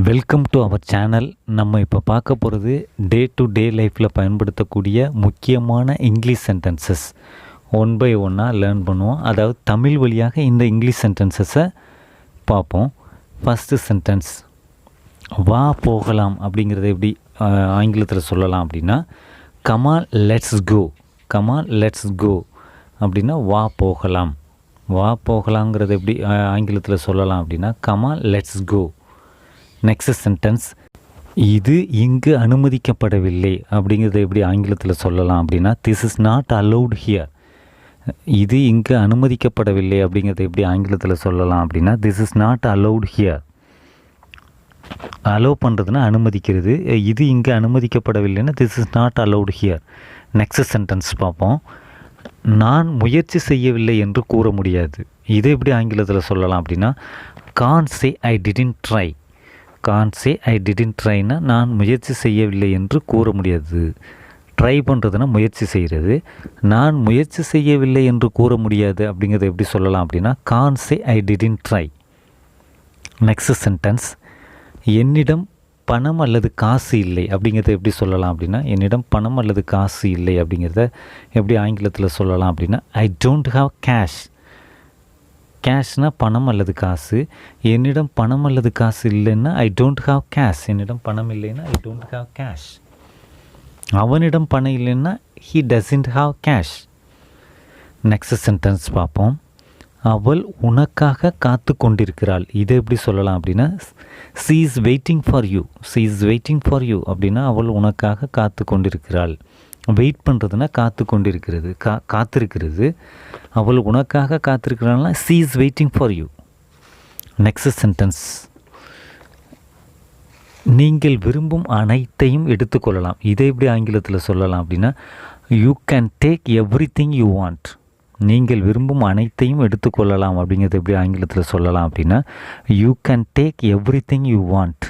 Welcome to our channel. நம்ம இப்போ பார்க்க போகிறது டே டு டே லைஃப்பில் பயன்படுத்தக்கூடிய முக்கியமான இங்கிலீஷ் சென்டென்சஸ் ஒன் பை ஒன்னாக லேர்ன் பண்ணுவோம். அதாவது தமிழ் வழியாக இந்த இங்கிலீஷ் சென்டென்சஸை பார்ப்போம். ஃபஸ்ட்டு சென்டென்ஸ், வா போகலாம் அப்படிங்கிறத எப்படி ஆங்கிலத்தில் சொல்லலாம் அப்படின்னா, come on let's go. Come on let's go அப்படின்னா வா போகலாம். வா போகலாங்கிறத எப்படி ஆங்கிலத்தில் சொல்லலாம் அப்படின்னா, come on let's go. Next sentence, இது இங்கு அனுமதிக்கப்படவில்லை அப்படிங்கிறத எப்படி ஆங்கிலத்தில் சொல்லலாம் அப்படின்னா, this is not allowed here. இது இங்கு அனுமதிக்கப்படவில்லை அப்படிங்கிறத எப்படி ஆங்கிலத்தில் சொல்லலாம் அப்படின்னா, this is not allowed here. Allow பண்ணுறதுனா அனுமதிக்கிறது. இது இங்கு அனுமதிக்கப்படவில்லைன்னா this is not allowed here. Next sentence பார்ப்போம். நான் முயற்சி செய்யவில்லை என்று கூற முடியாது. இதை எப்படி ஆங்கிலத்தில் சொல்லலாம் அப்படின்னா, can't say I didn't try. Can't say I didn't ட்ரைனா நான் முயற்சி செய்யவில்லை என்று கூற முடியாது. ட்ரை பண்ணுறதுனா முயற்சி செய்கிறது. நான் முயற்சி செய்யவில்லை என்று கூற முடியாது அப்படிங்கிறத எப்படி சொல்லலாம் அப்படின்னா, can't say I didn't try. Next sentence, என்னிடம் பணம் அல்லது காசு இல்லை அப்படிங்கிறத எப்படி சொல்லலாம் அப்படின்னா, என்னிடம் பணம் அல்லது காசு இல்லை அப்படிங்கிறத எப்படி ஆங்கிலத்தில் சொல்லலாம் அப்படின்னா, ஐ டோன்ட் ஹாவ் கேஷ். கேஷ்னால் பணம் அல்லது காசு. என்னிடம் பணம் அல்லது காசு இல்லைன்னா ஐ டோன்ட் ஹாவ் கேஷ். என்னிடம் பணம் இல்லைன்னா ஐ டோன்ட் ஹாவ் கேஷ். அவனிடம் பணம் இல்லைன்னா he doesn't have cash. Next sentence பார்ப்போம். அவள் உனக்காக காத்து கொண்டிருக்கிறாள். இதை எப்படி சொல்லலாம் அப்படின்னா, she is waiting for you. She is waiting for you அப்படின்னா அவள் உனக்காக காத்து கொண்டிருக்கிறாள். வெயிட் பண்ணுறதுனா காத்து கொண்டிருக்கிறது, காத்திருக்கிறது. அவள் உனக்காக காத்திருக்கிறாள்னா she is waiting for you. Next sentence, நீங்கள் விரும்பும் அனைத்தையும் எடுத்துக்கொள்ளலாம். இதை எப்படி ஆங்கிலத்தில் சொல்லலாம் அப்படின்னா, you can take everything you want. நீங்கள் விரும்பும் அனைத்தையும் எடுத்துக்கொள்ளலாம் அப்படிங்கிறது எப்படி ஆங்கிலத்தில் சொல்லலாம் அப்படின்னா, you can take everything you want.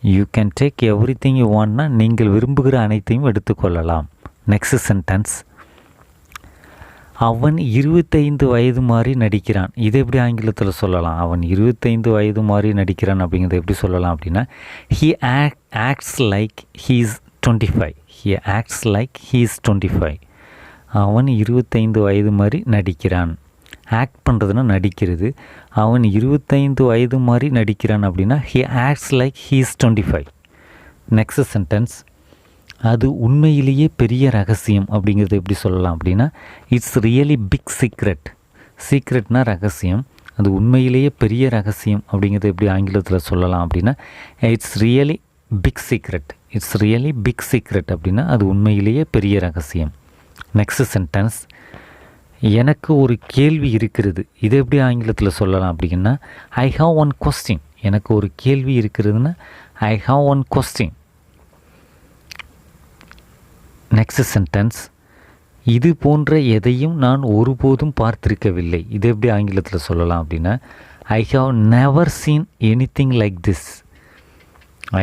You can take everything you வாண்ட்னா நீங்கள் விரும்புகிற அனைத்தையும் எடுத்துக்கொள்ளலாம். நெக்ஸ்ட் சென்டென்ஸ், அவன் 25 வயது மாதிரி நடிக்கிறான். இதை எப்படி ஆங்கிலத்தில் சொல்லலாம்? அவன் 25 வயது மாதிரி நடிக்கிறான் அப்படிங்கிறத எப்படி சொல்லலாம் அப்படின்னா, he acts like he is 25. He acts like he is 25. அவன் 25 வயது மாதிரி நடிக்கிறான். ஆக்ட் பண்ணுறதுனா நடிக்கிறது. அவன் 25 வயது மாதிரி நடிக்கிறான் அப்படின்னா he acts like he is 25. Next sentence, அது உண்மையிலேயே பெரிய ரகசியம் அப்படிங்கிறது எப்படி சொல்லலாம் அப்படின்னா, இட்ஸ் ரியலி பிக் சீக்ரெட். சீக்ரெட்னா ரகசியம். அது உண்மையிலேயே பெரிய ரகசியம் அப்படிங்கிறது எப்படி ஆங்கிலத்தில் சொல்லலாம் அப்படின்னா, it's really big secret. It's really big secret அப்படின்னா அது உண்மையிலேயே பெரிய ரகசியம். நெக்ஸ்ட் சென்டென்ஸ், எனக்கு ஒரு கேள்வி இருக்கிறது. இதை எப்படி ஆங்கிலத்தில் சொல்லலாம் அப்படின்னா, ஐ ஹாவ் ஒன் கொஸ்டின். எனக்கு ஒரு கேள்வி இருக்கிறதுனா I have one question. Next sentence, இது போன்ற எதையும் நான் ஒருபோதும் பார்த்திருக்கவில்லை. இதை எப்படி ஆங்கிலத்தில் சொல்லலாம் அப்படின்னா, I have never seen anything like this.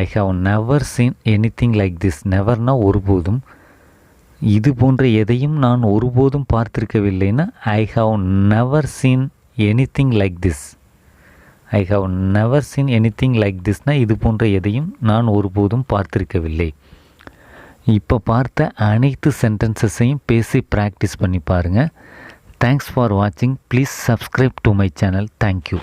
I have never seen anything like this. நெவர்னா ஒருபோதும். இது போன்ற எதையும் நான் ஒருபோதும் பார்த்திருக்கவில்லைன்னா I have never seen anything like this. I have never seen anything like திஸ்னால் இது போன்ற எதையும் நான் ஒருபோதும் பார்த்திருக்கவில்லை. இப்போ பார்த்த அனைத்து சென்டென்சஸையும் பேசி ப்ராக்டிஸ் பண்ணி பாருங்கள். தேங்க்ஸ் ஃபார் வாட்சிங். Please subscribe to my channel. Thank you.